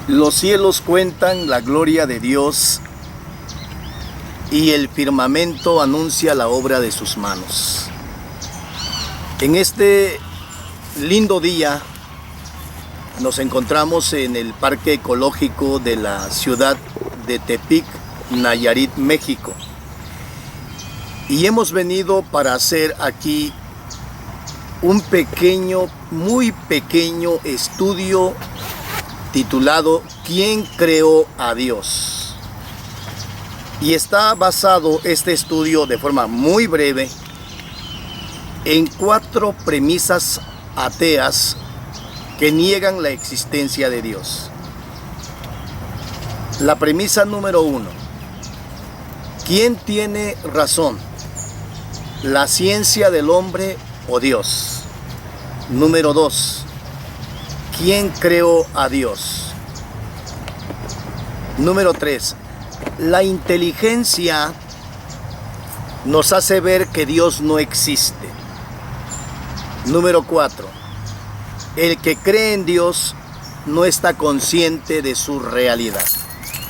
Los cielos cuentan la gloria de Dios y el firmamento anuncia la obra de sus manos. En este lindo día nos encontramos en el Parque Ecológico de la ciudad de Tepic, Nayarit, México. Y hemos venido para hacer aquí un pequeño, muy pequeño estudio titulado ¿Quién creó a Dios? Y está basado este estudio de forma muy breve en 4 premisas ateas que niegan la existencia de Dios. La premisa número 1. ¿Quién tiene razón? ¿La ciencia del hombre o Dios? Número 2. ¿Quién creó a Dios? Número 3. La inteligencia nos hace ver que Dios no existe. Número 4. El que cree en Dios no está consciente de su realidad.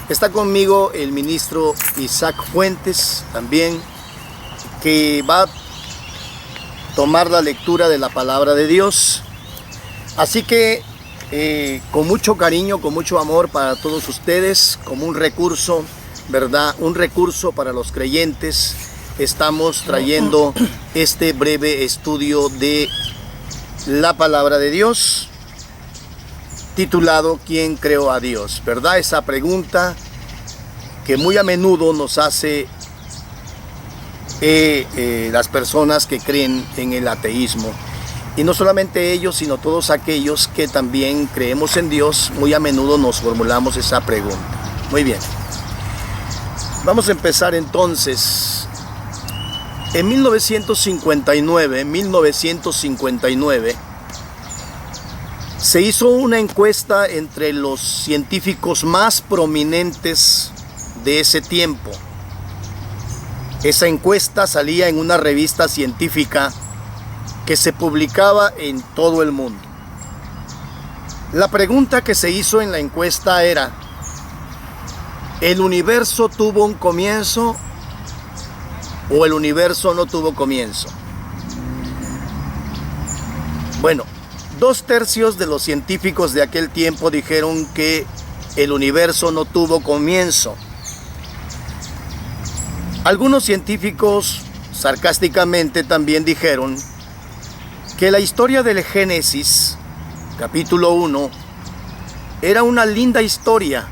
Está conmigo el ministro Isaac Fuentes también, que va a tomar la lectura de la palabra de Dios. Así que con mucho cariño, con mucho amor para todos ustedes, como un recurso, ¿verdad? Un recurso para los creyentes, estamos trayendo este breve estudio de la palabra de Dios, titulado ¿Quién creó a Dios? ¿Verdad? Esa pregunta que muy a menudo nos hace las personas que creen en el ateísmo. Y no solamente ellos, sino todos aquellos que también creemos en Dios, muy a menudo nos formulamos esa pregunta. Muy bien. Vamos a empezar entonces. En 1959, se hizo una encuesta entre los científicos más prominentes de ese tiempo. Esa encuesta salía en una revista científica que se publicaba en todo el mundo. La pregunta que se hizo en la encuesta era: ¿el universo tuvo un comienzo o el universo no tuvo comienzo? Bueno, 2/3 de los científicos de aquel tiempo dijeron que el universo no tuvo comienzo. Algunos científicos sarcásticamente también dijeron que la historia del Génesis, capítulo 1, era una linda historia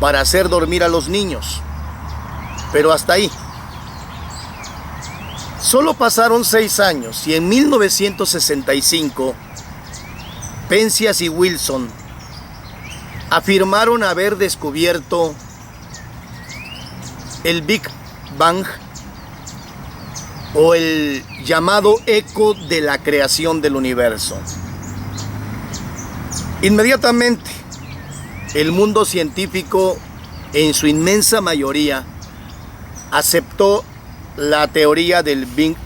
para hacer dormir a los niños, pero hasta ahí. Solo pasaron 6 años y en 1965, Penzias y Wilson afirmaron haber descubierto el Big Bang, o el llamado eco de la creación del universo. Inmediatamente, el mundo científico, en su inmensa mayoría, aceptó la teoría del Big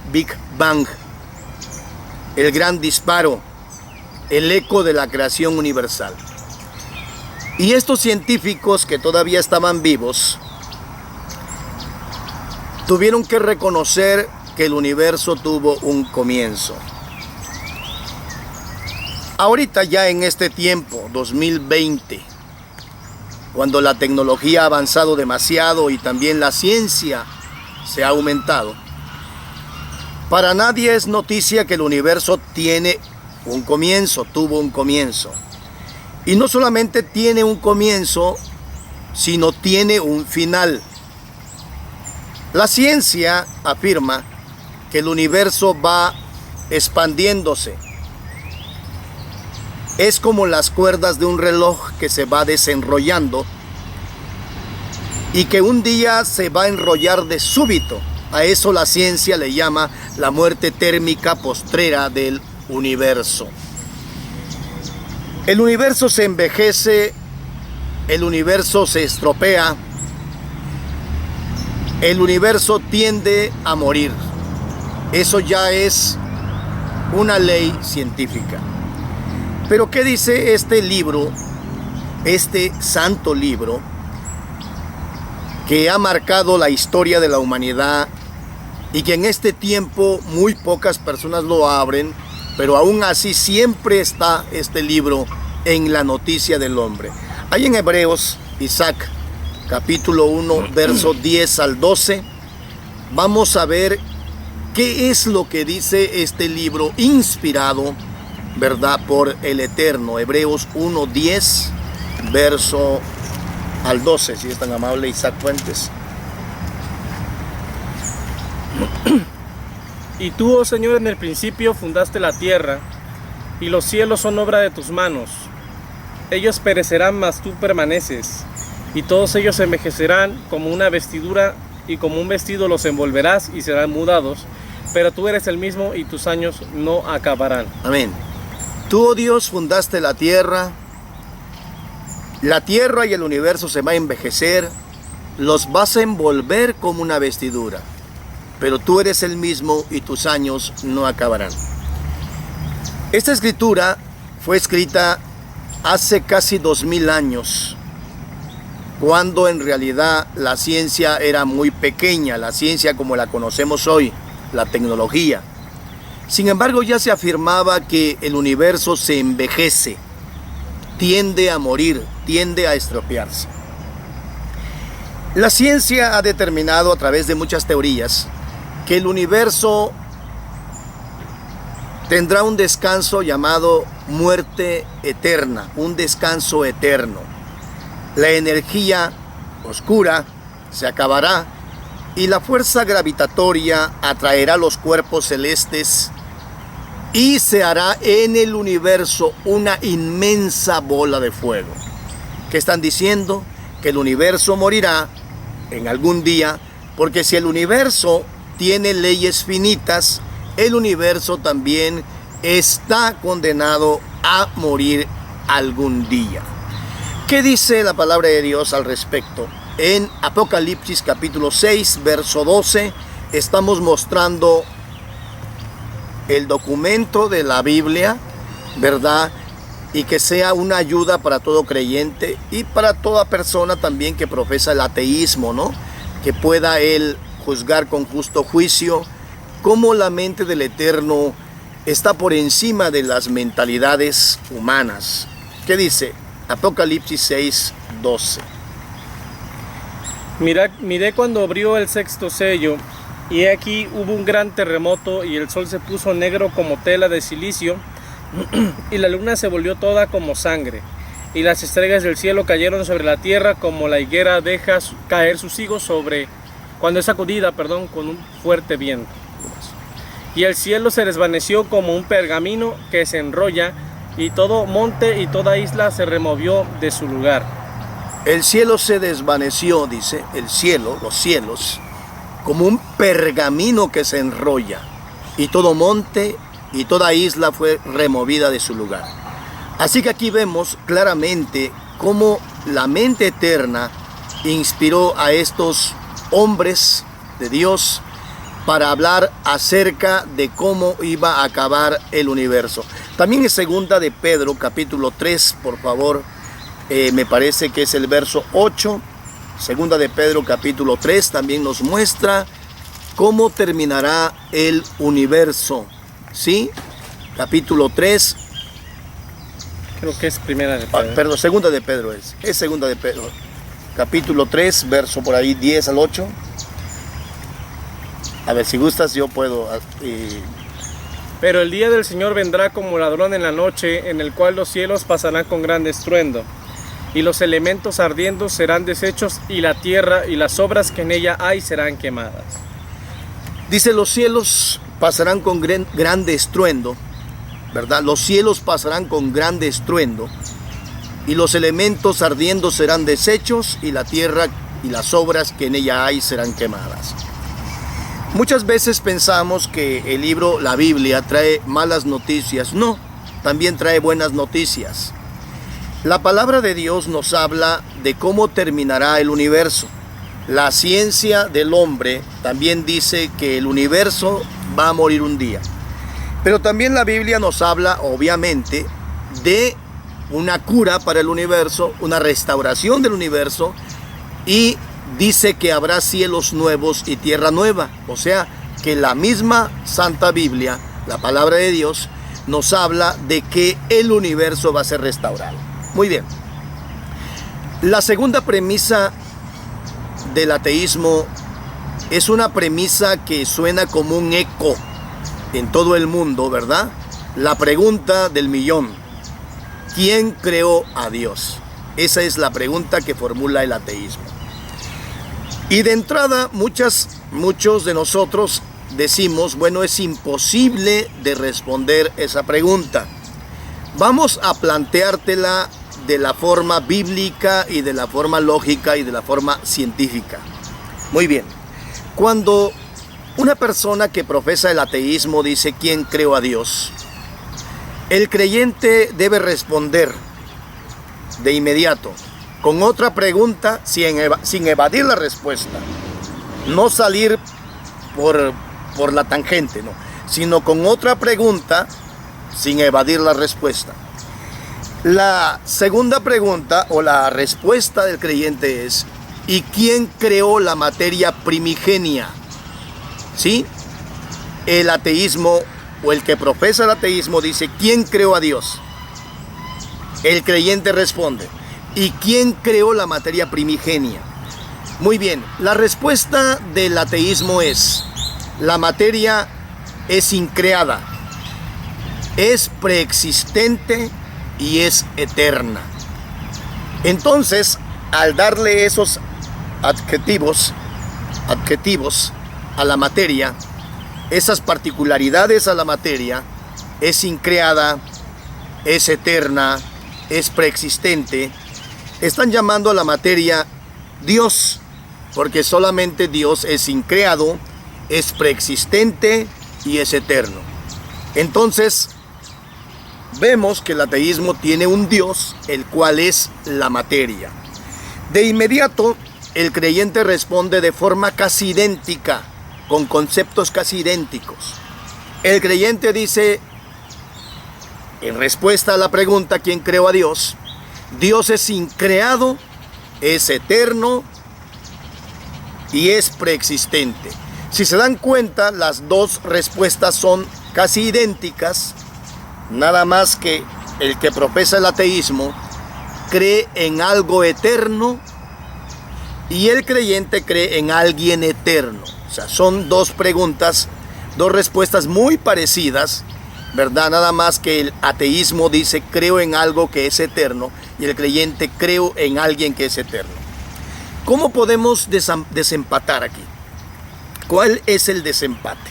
Bang, el gran disparo, el eco de la creación universal. Y estos científicos que todavía estaban vivos tuvieron que reconocer que el universo tuvo un comienzo. Ahorita ya en este tiempo, 2020, cuando la tecnología ha avanzado demasiado y también la ciencia se ha aumentado, para nadie es noticia que el universo tiene un comienzo, tuvo un comienzo. Y no solamente tiene un comienzo, sino tiene un final. La ciencia afirma que el universo va expandiéndose. Es como las cuerdas de un reloj que se va desenrollando y que un día se va a enrollar de súbito. A eso la ciencia le llama la muerte térmica postrera del universo. El universo se envejece, el universo se estropea, el universo tiende a morir. Eso ya es una ley científica. Pero ¿qué dice este libro este santo libro que ha marcado la historia de la humanidad y que en este tiempo muy pocas personas lo abren, pero aún así siempre está este libro en la noticia del hombre. Hay en Hebreos, Isaac, capítulo 1, verso 10 al 12, vamos a ver qué es lo que dice este libro inspirado, ¿verdad?, por el Eterno. Hebreos 1, 10, verso al 12, si es tan amable Isaac Fuentes. Y tú, oh Señor, en el principio fundaste la tierra, y los cielos son obra de tus manos. Ellos perecerán, mas tú permaneces, y todos ellos envejecerán como una vestidura, y como un vestido los envolverás y serán mudados, pero tú eres el mismo y tus años no acabarán. Amén. Tú, oh Dios, fundaste la tierra y el universo se va a envejecer, los vas a envolver como una vestidura, pero tú eres el mismo y tus años no acabarán. Esta escritura fue escrita hace casi 2000 años, cuando en realidad la ciencia era muy pequeña, la ciencia como la conocemos hoy, la tecnología. Sin embargo, ya se afirmaba que el universo se envejece, tiende a morir, tiende a estropearse. La ciencia ha determinado a través de muchas teorías que el universo tendrá un descanso llamado muerte eterna, un descanso eterno. La energía oscura se acabará y la fuerza gravitatoria atraerá los cuerpos celestes y se hará en el universo una inmensa bola de fuego. ¿Qué están diciendo? Que el universo morirá en algún día, porque si el universo tiene leyes finitas, el universo también está condenado a morir algún día. ¿Qué dice la palabra de Dios al respecto? En Apocalipsis capítulo 6, verso 12, estamos mostrando el documento de la Biblia, ¿verdad? Y que sea una ayuda para todo creyente y para toda persona también que profesa el ateísmo, ¿no? Que pueda él juzgar con justo juicio cómo la mente del Eterno está por encima de las mentalidades humanas. ¿Qué dice? Apocalipsis 6, 12. Miré cuando abrió el sexto sello, y he aquí hubo un gran terremoto, y el sol se puso negro como tela de silicio, y la luna se volvió toda como sangre, y las estrellas del cielo cayeron sobre la tierra como la higuera deja caer sus higos cuando es sacudida, con un fuerte viento. Y el cielo se desvaneció como un pergamino que se enrolla, y todo monte y toda isla se removió de su lugar. El cielo se desvaneció, dice, el cielo, los cielos, como un pergamino que se enrolla, y todo monte y toda isla fue removida de su lugar. Así que aquí vemos claramente cómo la mente eterna inspiró a estos hombres de Dios para hablar acerca de cómo iba a acabar el universo. También en segunda de Pedro, capítulo 3, por favor, me parece que es el verso 8. Segunda de Pedro, capítulo 3, también nos muestra cómo terminará el universo. ¿Sí? Capítulo 3. Creo que es primera de Pedro. Perdón, segunda de Pedro es segunda de Pedro. Capítulo 3, verso por ahí 10 al 8. A ver, si gustas yo puedo... Pero el día del Señor vendrá como ladrón en la noche, en el cual los cielos pasarán con gran estruendo, y los elementos ardiendo serán deshechos, y la tierra y las obras que en ella hay serán quemadas. Dice, los cielos pasarán con grande estruendo, ¿verdad? Los cielos pasarán con grande estruendo, y los elementos ardiendo serán deshechos, y la tierra y las obras que en ella hay serán quemadas. Muchas veces pensamos que el libro, la Biblia, trae malas noticias. No, también trae buenas noticias. La palabra de Dios nos habla de cómo terminará el universo. La ciencia del hombre también dice que el universo va a morir un día. Pero también la Biblia nos habla, obviamente, de una cura para el universo, una restauración del universo, y dice que habrá cielos nuevos y tierra nueva. O sea, que la misma Santa Biblia, la palabra de Dios, nos habla de que el universo va a ser restaurado. Muy bien. La segunda premisa del ateísmo es una premisa que suena como un eco en todo el mundo, ¿verdad? La pregunta del millón: ¿quién creó a Dios? Esa es la pregunta que formula el ateísmo. Y de entrada, muchos de nosotros decimos, bueno, es imposible de responder esa pregunta. Vamos a planteártela de la forma bíblica y de la forma lógica y de la forma científica. Muy bien. Cuando una persona que profesa el ateísmo dice ¿quién creó a Dios?, el creyente debe responder de inmediato con otra pregunta sin evadir la respuesta. No salir por la tangente, no, sino con otra pregunta sin evadir la respuesta. La segunda pregunta o la respuesta del creyente es: ¿y quién creó la materia primigenia? ¿Sí? El ateísmo o el que profesa el ateísmo dice ¿quién creó a Dios? El creyente responde: ¿y quién creó la materia primigenia? Muy bien, la respuesta del ateísmo es: la materia es increada, es preexistente y es eterna. Entonces, al darle esos adjetivos a la materia, esas particularidades a la materia, es increada, es eterna, es preexistente, están llamando a la materia Dios, porque solamente Dios es increado, es preexistente y es eterno. Entonces, vemos que el ateísmo tiene un Dios, el cual es la materia. De inmediato, el creyente responde de forma casi idéntica, con conceptos casi idénticos. El creyente dice, en respuesta a la pregunta ¿quién creó a Dios?, Dios es increado, es eterno y es preexistente. Si se dan cuenta, las dos respuestas son casi idénticas, nada más que el que profesa el ateísmo cree en algo eterno y el creyente cree en alguien eterno. O sea, son dos preguntas, dos respuestas muy parecidas, ¿verdad? Nada más que el ateísmo dice creo en algo que es eterno y el creyente creo en alguien que es eterno. ¿Cómo podemos desempatar aquí? ¿Cuál es el desempate?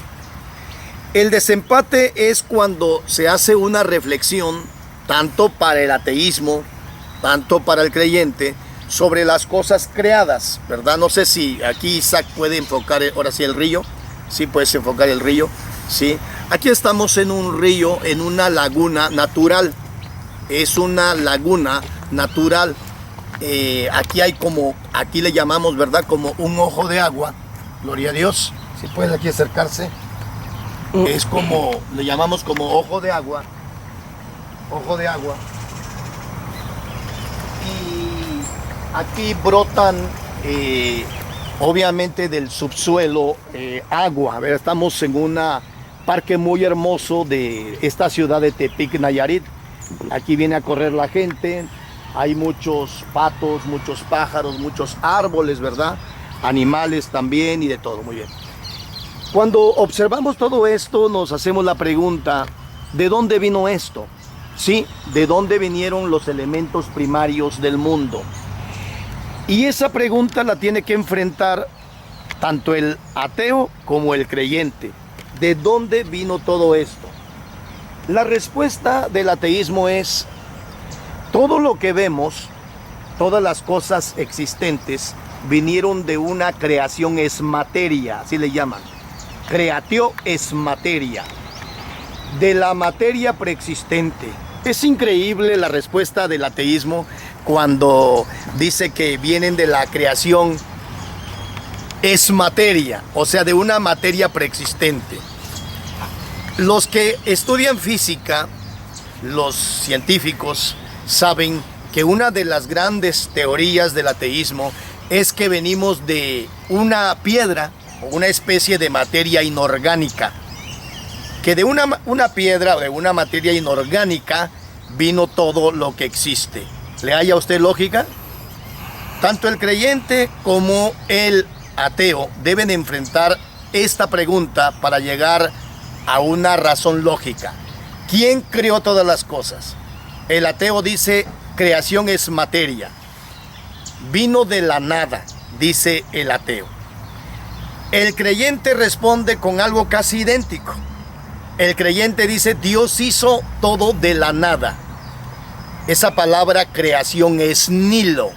El desempate es cuando se hace una reflexión, tanto para el ateísmo, tanto para el creyente, sobre las cosas creadas, ¿verdad? No sé si aquí Isaac puede enfocar ahora sí el río. Sí, puedes enfocar el río. Sí. Aquí estamos en un río, en una laguna natural. Es una laguna natural. Aquí hay como, aquí le llamamos, ¿verdad?, como un ojo de agua. Gloria a Dios. Si puede aquí acercarse. Es como, le llamamos como ojo de agua. Ojo de agua. Y aquí brotan, obviamente del subsuelo, agua. A ver, estamos en un parque muy hermoso de esta ciudad de Tepic, Nayarit. Aquí viene a correr la gente. Hay muchos patos, muchos pájaros, muchos árboles, ¿verdad? Animales también y de todo. Muy bien. Cuando observamos todo esto, nos hacemos la pregunta, ¿de dónde vino esto? ¿Sí? ¿De dónde vinieron los elementos primarios del mundo? Y esa pregunta la tiene que enfrentar tanto el ateo como el creyente. ¿De dónde vino todo esto? La respuesta del ateísmo es: todo lo que vemos, todas las cosas existentes, vinieron de una creación es materia, así le llaman. Creatio es materia, de la materia preexistente. Es increíble la respuesta del ateísmo cuando dice que vienen de la creación es materia, o sea, de una materia preexistente. Los que estudian física, los científicos, saben que una de las grandes teorías del ateísmo es que venimos de una piedra o una especie de materia inorgánica, que de una piedra o de una materia inorgánica vino todo lo que existe. ¿Le halla a usted lógica? Tanto el creyente como el ateo deben enfrentar esta pregunta para llegar a una razón lógica. ¿Quién creó todas las cosas? El ateo dice, creación es materia. Vino de la nada, dice el ateo. El creyente responde con algo casi idéntico. El creyente dice, Dios hizo todo de la nada. Esa palabra creación es nilo,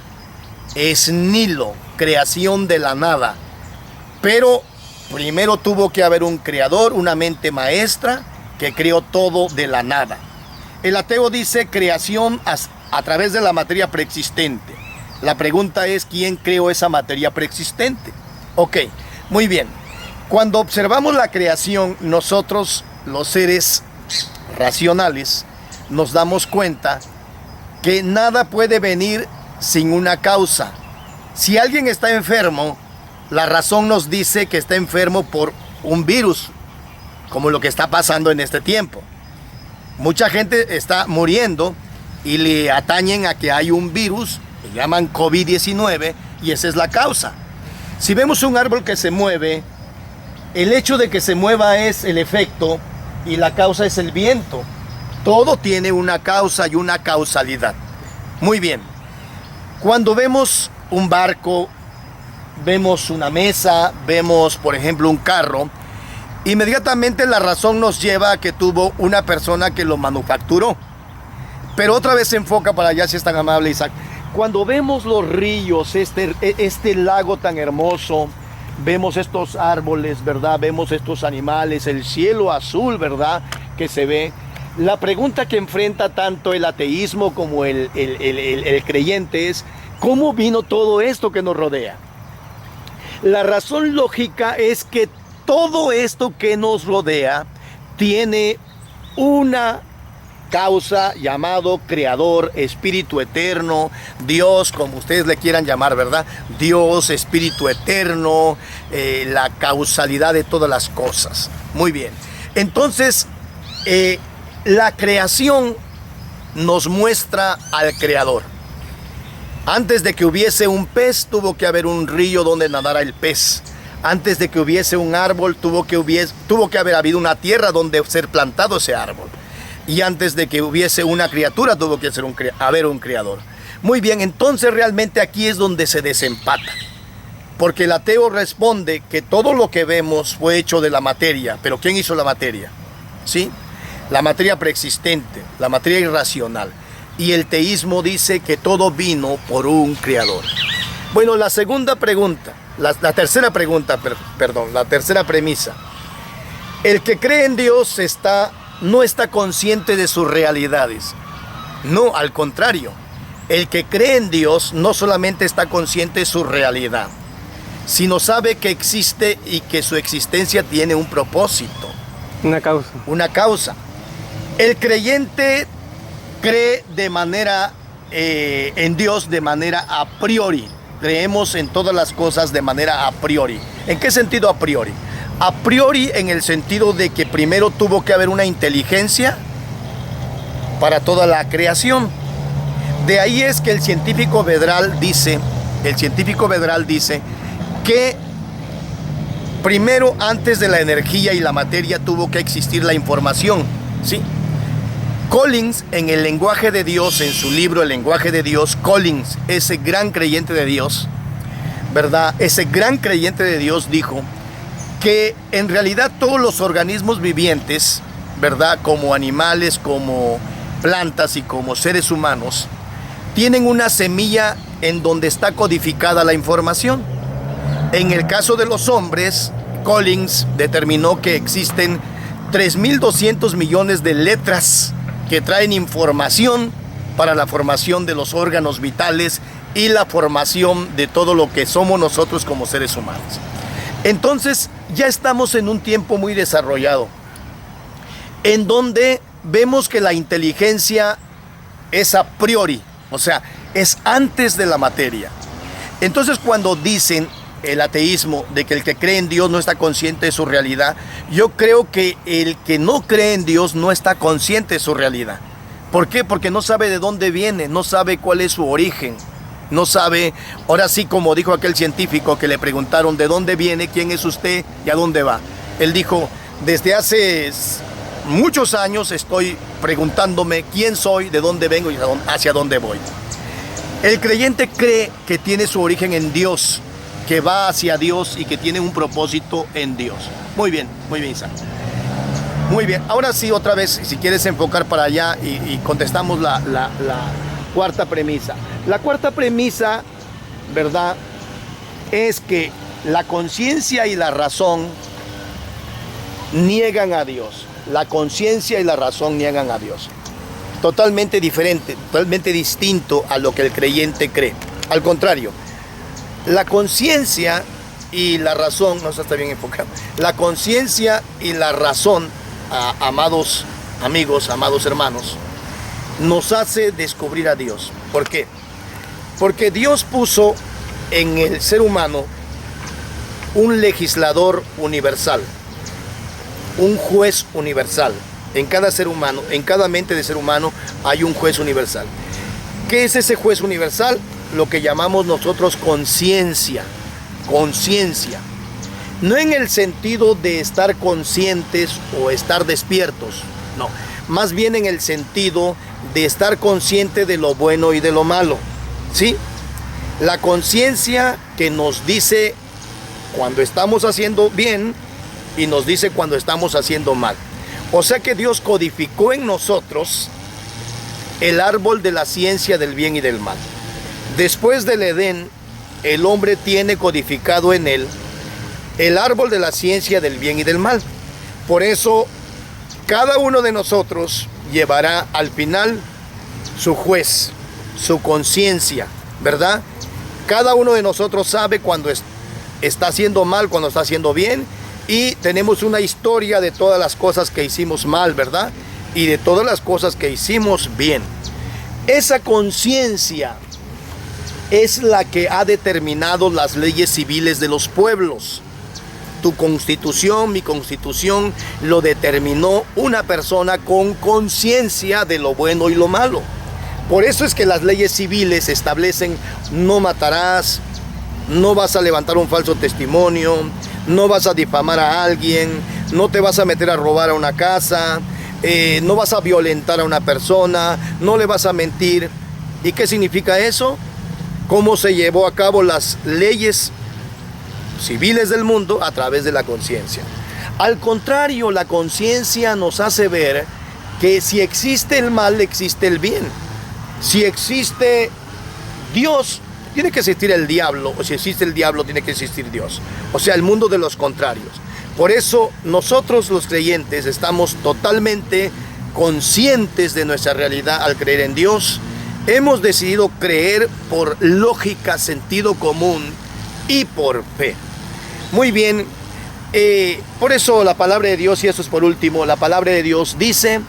creación de la nada. Pero primero tuvo que haber un creador, una mente maestra que creó todo de la nada. El ateo dice creación a través de la materia preexistente. La pregunta es, ¿quién creó esa materia preexistente? Ok, muy bien. Cuando observamos la creación, nosotros, los seres racionales, nos damos cuenta que nada puede venir sin una causa. Si alguien está enfermo, la razón nos dice que está enfermo por un virus, como lo que está pasando en este tiempo. Mucha gente está muriendo y le atañen a que hay un virus, le llaman COVID-19, y esa es la causa. Si vemos un árbol que se mueve, el hecho de que se mueva es el efecto y la causa es el viento. Todo tiene una causa y una causalidad. Muy bien. Cuando vemos un barco, vemos una mesa, vemos por ejemplo un carro, inmediatamente la razón nos lleva a que tuvo una persona que lo manufacturó. Pero otra vez se enfoca para allá, si es tan amable, Isaac. Cuando vemos los ríos, este lago tan hermoso, vemos estos árboles, ¿verdad? Vemos estos animales, el cielo azul, ¿verdad? Que se ve. La pregunta que enfrenta tanto el ateísmo como el creyente es, ¿cómo vino todo esto que nos rodea? La razón lógica es que todo esto que nos rodea tiene una causa llamado creador, espíritu eterno, Dios, como ustedes le quieran llamar, ¿verdad? Dios, espíritu eterno, la causalidad de todas las cosas. Muy bien. Entonces, la creación nos muestra al creador. Antes de que hubiese un pez, tuvo que haber un río donde nadara el pez. Antes de que hubiese un árbol, tuvo que haber habido una tierra donde ser plantado ese árbol. Y antes de que hubiese una criatura, tuvo que haber un creador. Muy bien, entonces realmente aquí es donde se desempata. Porque el ateo responde que todo lo que vemos fue hecho de la materia. ¿Pero quién hizo la materia? ¿Sí? La materia preexistente, la materia irracional. Y el teísmo dice que todo vino por un creador. Bueno, la segunda pregunta, la tercera premisa. El que cree en Dios no está consciente de sus realidades. No, al contrario. El que cree en Dios no solamente está consciente de su realidad, sino sabe que existe y que su existencia tiene un propósito. Una causa. Una causa. El creyente cree en Dios de manera a priori. Creemos en todas las cosas de manera a priori. ¿En qué sentido a priori? A priori en el sentido de que primero tuvo que haber una inteligencia para toda la creación. De ahí es que el científico Vedral dice que primero, antes de la energía y la materia, tuvo que existir la información, ¿sí? Collins, en el lenguaje de Dios, en su libro El lenguaje de Dios, Collins, ese gran creyente de Dios, ¿verdad? Ese gran creyente de Dios dijo que en realidad todos los organismos vivientes, ¿verdad? Como animales, como plantas y como seres humanos, tienen una semilla en donde está codificada la información. En el caso de los hombres, Collins determinó que existen 3.200 millones de letras que traen información para la formación de los órganos vitales y la formación de todo lo que somos nosotros como seres humanos. Entonces, ya estamos en un tiempo muy desarrollado, en donde vemos que la inteligencia es a priori, o sea, es antes de la materia. Entonces cuando dicen el ateísmo de que el que cree en Dios no está consciente de su realidad, yo creo que el que no cree en Dios no está consciente de su realidad. ¿Por qué? Porque no sabe de dónde viene, no sabe cuál es su origen, no sabe, ahora sí, como dijo aquel científico que le preguntaron de dónde viene, quién es usted y a dónde va. Él dijo, desde hace muchos años estoy preguntándome quién soy, de dónde vengo y hacia dónde voy. El creyente cree que tiene su origen en Dios, que va hacia Dios y que tiene un propósito en Dios. Muy bien, Isaac. Muy bien, ahora sí, otra vez, si quieres enfocar para allá y contestamos la cuarta premisa. La cuarta premisa, ¿verdad?, es que la conciencia y la razón niegan a Dios. La conciencia y la razón niegan a Dios. Totalmente diferente, totalmente distinto a lo que el creyente cree. Al contrario, la conciencia y la razón, no se está bien enfocado, la conciencia y la razón, amados amigos, amados hermanos, nos hace descubrir a Dios. ¿Por qué? Porque Dios puso en el ser humano un legislador universal, un juez universal. En cada ser humano, en cada mente de ser humano hay un juez universal. ¿Qué es ese juez universal? Lo que llamamos nosotros conciencia. Conciencia. No en el sentido de estar conscientes o estar despiertos, no. Más bien en el sentido de estar consciente de lo bueno y de lo malo. ¿Sí? La conciencia que nos dice cuando estamos haciendo bien y nos dice cuando estamos haciendo mal. O sea que Dios codificó en nosotros el árbol de la ciencia del bien y del mal. Después del Edén, el hombre tiene codificado en él el árbol de la ciencia del bien y del mal. Por eso, cada uno de nosotros llevará al final su juez, su conciencia, ¿verdad? Cada uno de nosotros sabe cuando está haciendo mal, cuando está haciendo bien. Y tenemos una historia de todas las cosas que hicimos mal, ¿verdad? Y de todas las cosas que hicimos bien. Esa conciencia es la que ha determinado las leyes civiles de los pueblos. Tu constitución, mi constitución, lo determinó una persona con conciencia de lo bueno y lo malo. Por eso es que las leyes civiles establecen: no matarás, no vas a levantar un falso testimonio, no vas a difamar a alguien, no te vas a meter a robar a una casa, no vas a violentar a una persona, no le vas a mentir. ¿Y qué significa eso? ¿Cómo se llevó a cabo las leyes civiles del mundo? A través de la conciencia. Al contrario, la conciencia nos hace ver que si existe el mal, existe el bien. Si existe Dios, tiene que existir el diablo, o si existe el diablo, tiene que existir Dios. O sea, el mundo de los contrarios. Por eso nosotros los creyentes estamos totalmente conscientes de nuestra realidad al creer en Dios. Hemos decidido creer por lógica, sentido común y por fe. Muy bien, por eso la palabra de Dios, y eso es por último, la palabra de Dios dice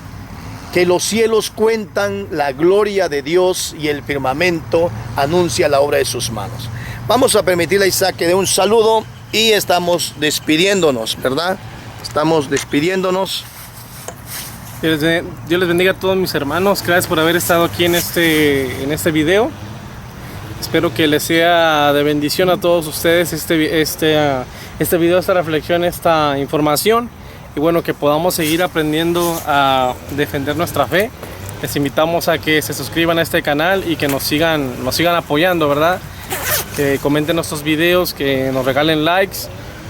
que los cielos cuentan la gloria de Dios y el firmamento anuncia la obra de sus manos. Vamos a permitirle a Isaac que dé un saludo y estamos despidiéndonos, ¿verdad? Estamos despidiéndonos. Dios les bendiga a todos mis hermanos. Gracias por haber estado aquí en este video. Espero que les sea de bendición a todos ustedes este video, esta reflexión, esta información. Y bueno, que podamos seguir aprendiendo a defender nuestra fe. Les invitamos a que se suscriban a este canal y que nos sigan apoyando, ¿verdad? Que comenten nuestros videos, que nos regalen likes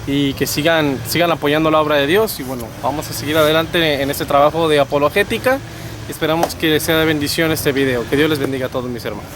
y que sigan apoyando la obra de Dios. Y bueno, vamos a seguir adelante en este trabajo de apologética. Esperamos que les sea de bendición este video. Que Dios les bendiga a todos mis hermanos.